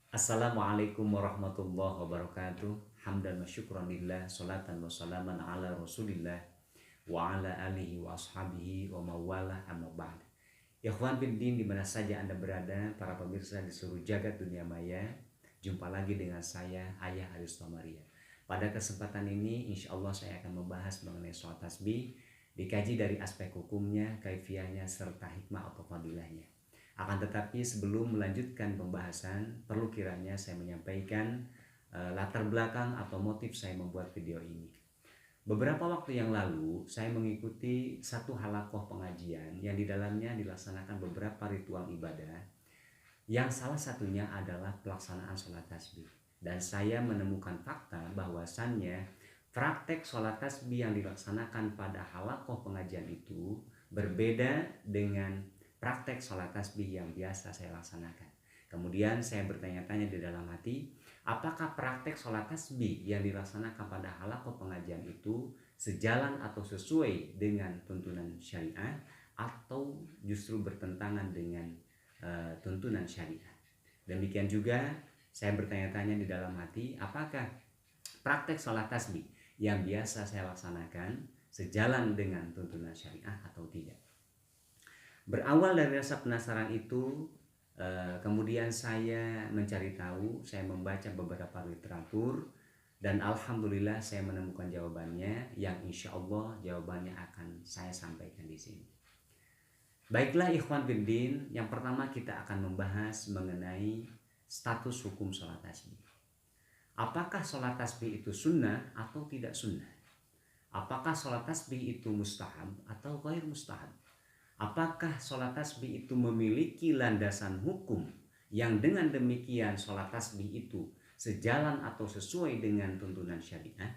Assalamualaikum warahmatullahi wabarakatuh. Hamdan wa syukranillah, salatan wa salaman ala rasulillah wa ala alihi wa ashabihi wa mawalah amma ba'd. Ikhwan fiddin dimana saja Anda berada, para pemirsa di seluruh jagat dunia maya, jumpa lagi dengan saya, Ayah Aristo Maria. Pada kesempatan ini, insya Allah saya akan membahas mengenai sholat tasbih, dikaji dari aspek hukumnya, kaifiahnya, serta hikmah atau fadilahnya. Akan tetapi sebelum melanjutkan pembahasan, perlu kiranya saya menyampaikan latar belakang atau motif saya membuat video ini. Beberapa waktu yang lalu, saya mengikuti satu halakoh pengajian yang di dalamnya dilaksanakan beberapa ritual ibadah, yang salah satunya adalah pelaksanaan sholat tasbih. Dan saya menemukan fakta bahwasannya praktek sholat tasbih yang dilaksanakan pada halakoh pengajian itu berbeda dengan praktek sholat tasbih yang biasa saya laksanakan. Kemudian saya bertanya-tanya di dalam hati, apakah praktek sholat tasbih yang dilaksanakan pada halakoh pengajian itu sejalan atau sesuai dengan tuntunan syariah atau justru bertentangan dengan tuntunan syariah. Demikian juga saya bertanya-tanya di dalam hati, apakah praktek sholat tasbih yang biasa saya laksanakan sejalan dengan tuntunan syariah atau tidak. Berawal dari rasa penasaran itu, kemudian saya mencari tahu, saya membaca beberapa literatur, dan alhamdulillah saya menemukan jawabannya yang insya Allah jawabannya akan saya sampaikan di sini. Baiklah ikhwan fiddin, yang pertama kita akan membahas mengenai status hukum sholat tasbih. Apakah sholat tasbih itu sunnah atau tidak sunnah? Apakah sholat tasbih itu mustahab atau ghair mustahab? Apakah sholat tasbih itu memiliki landasan hukum yang dengan demikian sholat tasbih itu sejalan atau sesuai dengan tuntunan syariah,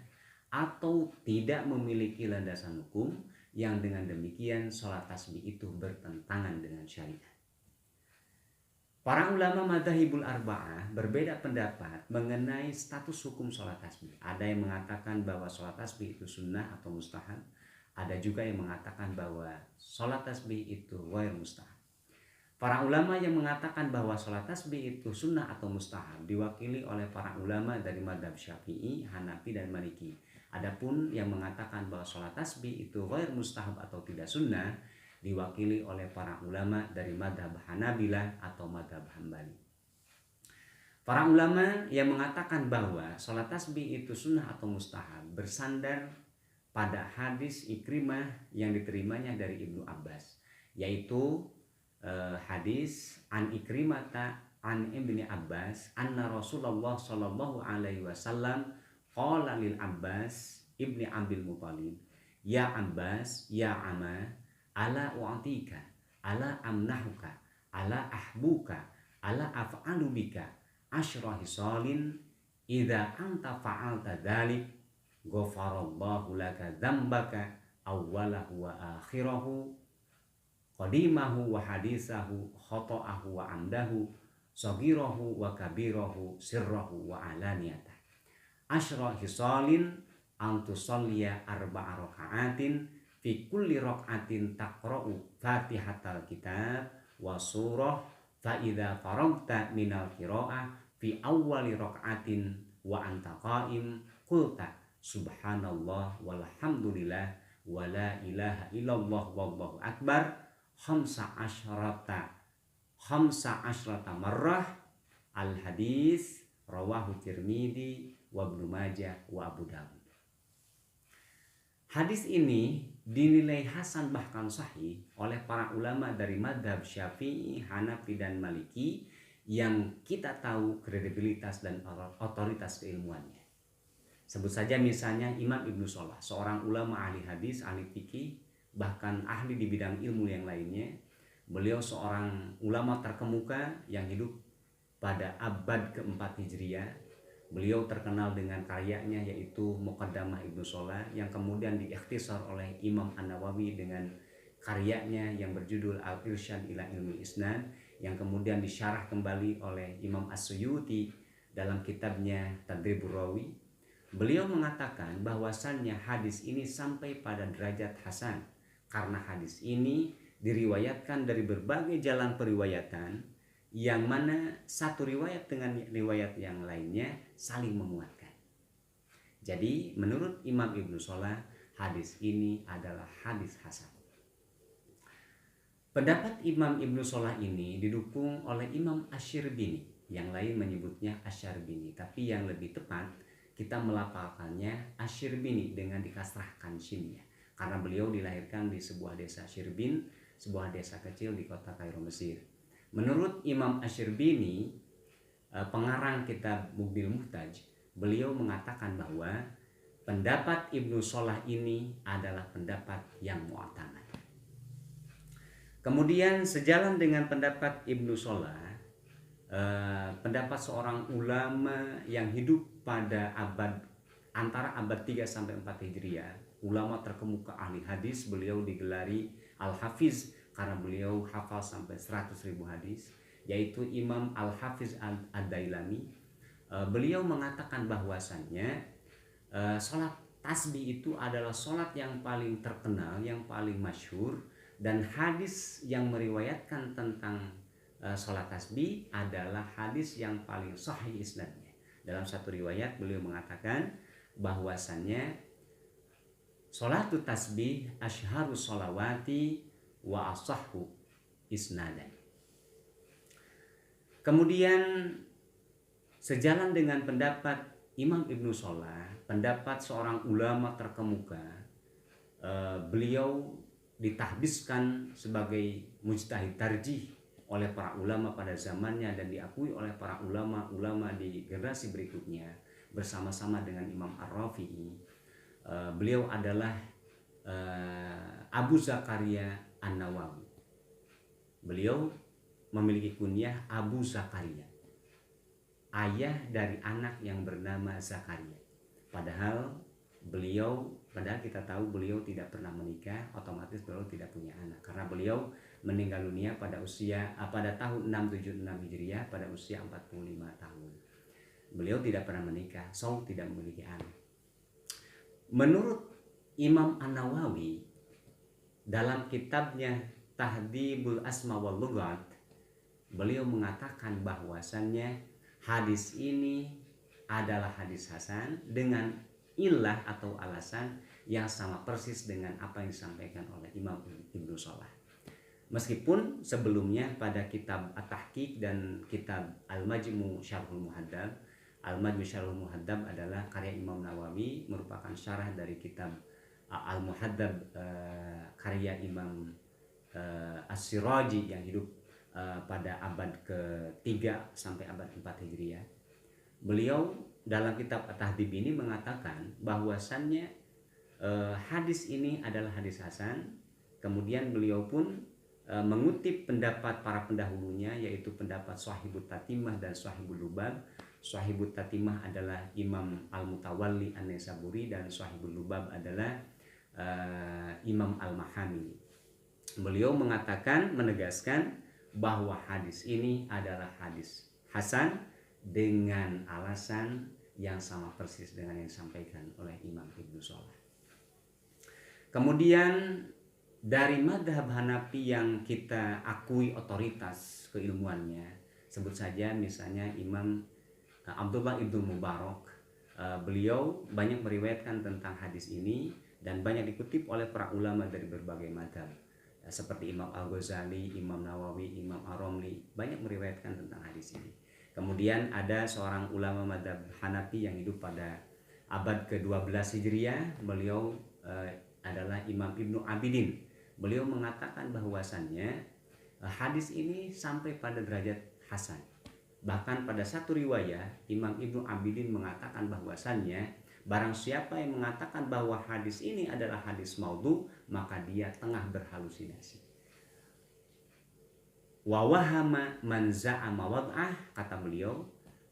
atau tidak memiliki landasan hukum yang dengan demikian sholat tasbih itu bertentangan dengan syariah? Para ulama madzhabul arba'ah berbeda pendapat mengenai status hukum sholat tasbih. Ada yang mengatakan bahwa sholat tasbih itu sunnah atau mustahab. Ada juga yang mengatakan bahwa sholat tasbih itu ghair mustahab. Para ulama yang mengatakan bahwa sholat tasbih itu sunnah atau mustahab diwakili oleh para ulama dari madhab Syafi'i, Hanafi, dan Maliki. Adapun yang mengatakan bahwa sholat tasbih itu ghair mustahab atau tidak sunnah diwakili oleh para ulama dari madhab Hanabilah atau madhab Hambali. Para ulama yang mengatakan bahwa sholat tasbih itu sunnah atau mustahab bersandar pada hadis Ikrimah yang diterimanya dari Ibnu Abbas, yaitu hadis an Ikrimata an Ibni Abbas anna Rasulullah sallallahu alaihi wasallam qala lil Abbas ibni Abil Muthalib, ya Abbas ya ama, ala u'tika, ala amnahuka, ala ahbuka, ala af'alu bika asyra hisalin idza anta fa'alta dzalik ghafarallahu laka dzambaka awwalahu wa akhirahu qadimahu wa hadisahu khata'ahu wa amdahu sagirahu wa kabirahu sirrahu wa alaniyatah asyra hisalin an tusalliya arba'a raka'atin fi kulli raka'atin taqra'u fatihatal kitab wa surah fa idza faragta minal qira'ah fi awwali raka'atin wa anta qa'im qulta subhanallah walhamdulillah wa la ilaha illallah wallahu akbar khamsa asyrata marrah. Al hadis rawahu Tirmidzi wa Ibnu Majah wa Abu Dawud. Hadis ini dinilai hasan bahkan sahih oleh para ulama dari madhab Syafi'i, Hanafi, dan Maliki yang kita tahu kredibilitas dan otoritas keilmuannya. Sebut saja misalnya Imam Ibnu Shalah, seorang ulama ahli hadis, ahli fikih, bahkan ahli di bidang ilmu yang lainnya. Beliau seorang ulama terkemuka yang hidup pada abad keempat Hijriah. Beliau terkenal dengan karyanya yaitu Muqaddamah Ibnu Shalah yang kemudian diikhtisar oleh Imam An-Nawawi dengan karyanya yang berjudul Al-Irsyad ila Ilmi Isnad yang kemudian disyarah kembali oleh Imam As-Suyuti dalam kitabnya Tadribur Rawi. Beliau mengatakan bahwasannya hadis ini sampai pada derajat hasan karena hadis ini diriwayatkan dari berbagai jalan periwayatan yang mana satu riwayat dengan riwayat yang lainnya saling menguatkan. Jadi menurut Imam Ibnu Shalah, hadis ini adalah hadis hasan. Pendapat Imam Ibnu Shalah ini didukung oleh Imam Asy-Syirbini, yang lain menyebutnya Asy-Syarbini, tapi yang lebih tepat kita melafalkannya Asy-Syirbini dengan dikasrahkan shinnya, karena beliau dilahirkan di sebuah desa Syirbin, sebuah desa kecil di kota Kairo, Mesir. Menurut Imam Asy-Syirbini, pengarang kitab Mughniul Muhtaj, beliau mengatakan bahwa pendapat Ibnu Shalah ini adalah pendapat yang mu'tamad. Kemudian sejalan dengan pendapat Ibnu Shalah, pendapat seorang ulama yang hidup pada antara abad 3 sampai 4 Hijriah, ulama terkemuka ahli hadis, beliau digelari Al-Hafiz karena beliau hafal sampai 100.000 hadis, yaitu Imam Al-Hafiz Ad-Dailami. Beliau mengatakan bahwasannya sholat tasbih itu adalah sholat yang paling terkenal, yang paling masyhur, dan hadis yang meriwayatkan tentang sholat tasbih adalah hadis yang paling sahih isnadnya. Dalam satu riwayat beliau mengatakan bahwasannya sholatul tasbih asyharu sholawati wa asahhu isnadan. Kemudian sejalan dengan pendapat Imam Ibnu Shalah, pendapat seorang ulama terkemuka, beliau ditahbiskan sebagai mujtahid tarjih oleh para ulama pada zamannya dan diakui oleh para ulama-ulama di generasi berikutnya bersama-sama dengan Imam Ar-Rafi'i. Beliau adalah Abu Zakaria An-Nawawi. Beliau memiliki kunyah Abu Zakaria, ayah dari anak yang bernama Zakaria. Padahal kita tahu beliau tidak pernah menikah, otomatis beliau tidak punya anak karena beliau meninggal dunia pada tahun 676 Hijriah pada usia 45 tahun. Beliau tidak pernah menikah, tidak memiliki anak. Menurut Imam An-Nawawi dalam kitabnya Tahdhibul Asma wal Lughat, beliau mengatakan bahwasannya hadis ini adalah hadis hasan dengan illah atau alasan yang sama persis dengan apa yang disampaikan oleh Imam Ibnu Shalah. Meskipun sebelumnya pada kitab At-Tahqiq dan kitab Al-Majmu' Syarhul Muhaddab, Al-Majmu' Syarhul Muhaddab adalah karya Imam Nawawi, merupakan syarah dari kitab Al-Muhaddab karya Imam As-Siraji yang hidup pada abad ke-3 sampai abad 4 Hijriah. Beliau dalam kitab At-Tahdhib ini mengatakan bahwasannya hadis ini adalah hadis hasan. Kemudian beliau pun mengutip pendapat para pendahulunya, yaitu pendapat Shahibut Tatimah dan Shahibul Lubab. Shahibut Tatimah adalah Imam Al-Mutawalli An-Naisaburi dan Shahibul Lubab adalah Imam Al-Mahami. Beliau menegaskan bahwa hadis ini adalah hadis hasan dengan alasan yang sama persis dengan yang disampaikan oleh Imam Ibnu Shalah. Kemudian dari madhab Hanafi yang kita akui otoritas keilmuannya, sebut saja misalnya Imam Abdullah Ibnu Mubarak, beliau banyak meriwayatkan tentang hadis ini dan banyak dikutip oleh para ulama dari berbagai madhab, seperti Imam Al-Ghazali, Imam Nawawi, Imam Ar-Romli, banyak meriwayatkan tentang hadis ini. Kemudian ada seorang ulama madhab Hanafi yang hidup pada abad ke-12 Hijriah, beliau adalah Imam Ibnu Abidin. Beliau mengatakan bahwasannya hadis ini sampai pada derajat hasan. Bahkan pada satu riwayat Imam Ibnu Abidin mengatakan bahwasannya barang siapa yang mengatakan bahwa hadis ini adalah hadis maudhu, maka dia tengah berhalusinasi. Wa wahama man za'ama wad'ah, kata beliau,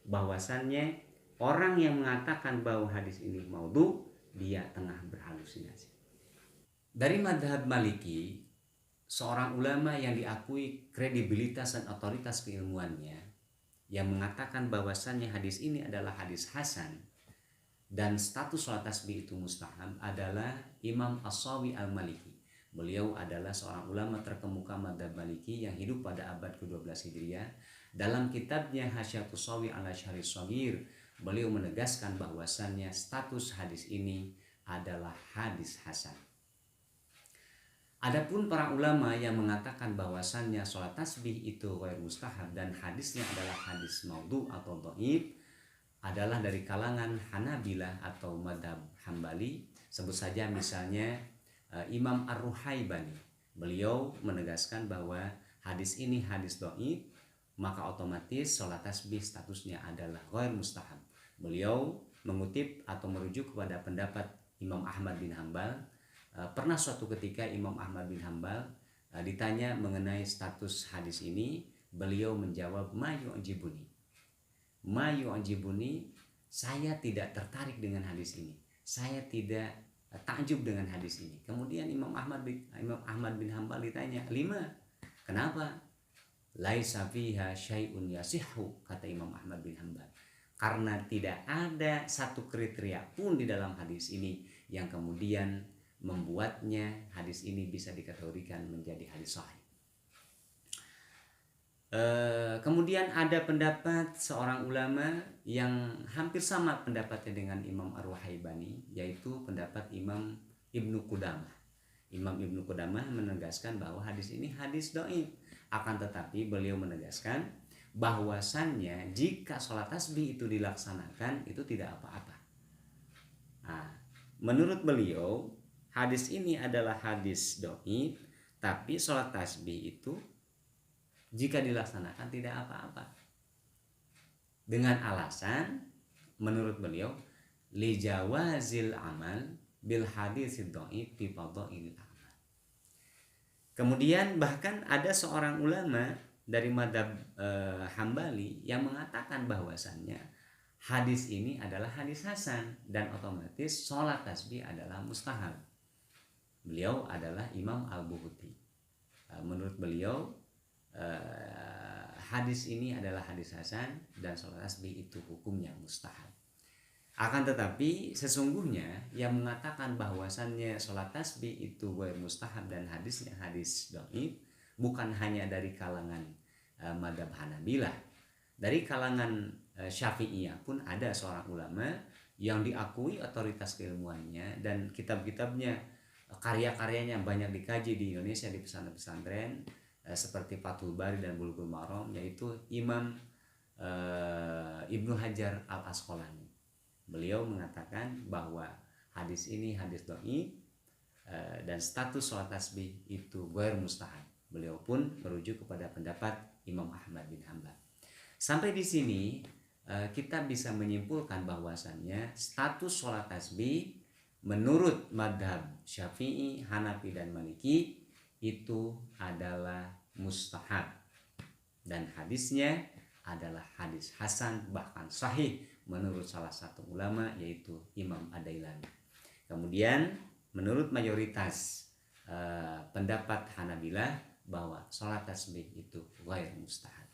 bahwasannya orang yang mengatakan bahwa hadis ini maudhu, dia tengah berhalusinasi. Dari madhab Maliki, seorang ulama yang diakui kredibilitas dan otoritas keilmuannya, yang mengatakan bahwasannya hadis ini adalah hadis hasan dan status sholat tasbih itu mustahab, adalah Imam As-Sawi Al-Maliki. Beliau adalah seorang ulama terkemuka madhab Maliki yang hidup pada abad ke-12 Hijriah. Dalam kitabnya Hasyiatus Shawi ala Syarih Shaghir, beliau menegaskan bahwasannya status hadis ini adalah hadis hasan. Adapun para ulama yang mengatakan bahwasannya sholat tasbih itu ghair mustahab dan hadisnya adalah hadis maudhu atau dhaif adalah dari kalangan Hanabilah atau madhab Hambali. Sebut saja misalnya Imam Ar-Ruhaibani. Beliau menegaskan bahwa hadis ini hadis dhaif, maka otomatis sholat tasbih statusnya adalah ghair mustahab. Beliau mengutip atau merujuk kepada pendapat Imam Ahmad bin Hambal. Pernah suatu ketika Imam Ahmad bin Hambal ditanya mengenai status hadis ini, beliau menjawab ma yu'jibuni. Ma yu'jibuni, saya tidak tertarik dengan hadis ini. Saya tidak takjub dengan hadis ini. Kemudian Imam Ahmad bin Hambal ditanya, lima, kenapa? Laisa fiha syai'un yasihhu, kata Imam Ahmad bin Hambal. Karena tidak ada satu kriteria pun di dalam hadis ini yang kemudian membuatnya hadis ini bisa dikategorikan menjadi hadis sahih. Kemudian ada pendapat seorang ulama yang hampir sama pendapatnya dengan Imam Ar-Ruhaibani, yaitu pendapat Imam Ibnu Qudamah. Imam Ibnu Qudamah menegaskan bahwa hadis ini hadis dhaif. Akan tetapi beliau menegaskan bahwasannya jika sholat tasbih itu dilaksanakan itu tidak apa-apa. Nah, menurut beliau hadis ini adalah hadis dhaif, tapi sholat tasbih itu jika dilaksanakan tidak apa-apa. Dengan alasan menurut beliau li jawazil amal bil haditsid dhaif fi fadhailil amal. Kemudian bahkan ada seorang ulama dari madhab Hambali yang mengatakan bahwasannya hadis ini adalah hadis hasan dan otomatis sholat tasbih adalah mustahab. Beliau adalah Imam Al-Buhuti. Menurut beliau hadis ini adalah hadis hasan dan sholat tasbih itu hukumnya mustahab. Akan tetapi sesungguhnya yang mengatakan bahwasannya sholat tasbih itu ghair mustahab dan hadisnya hadis dhaif bukan hanya dari kalangan madhab Hanabilah. Dari kalangan Syafi'iyah pun ada seorang ulama yang diakui otoritas keilmuannya dan kitab-kitabnya, karya-karyanya banyak dikaji di Indonesia di pesantren-pesantren seperti Fathul Bari dan Bulughul Maram, yaitu Imam Ibnu Hajar Al-Asqalani. Beliau mengatakan bahwa hadis ini hadis dhaif dan status sholat tasbih itu ghair mustahab. Beliau pun merujuk kepada pendapat Imam Ahmad bin Hambal. Sampai di sini kita bisa menyimpulkan bahwasannya status sholat tasbih menurut madhab Syafi'i, Hanafi dan Maliki itu adalah mustahab dan hadisnya adalah hadis hasan bahkan sahih menurut salah satu ulama yaitu Imam Ad-Dailami. Kemudian menurut mayoritas pendapat Hanabilah bahwa sholat tasbih itu ghair mustahab.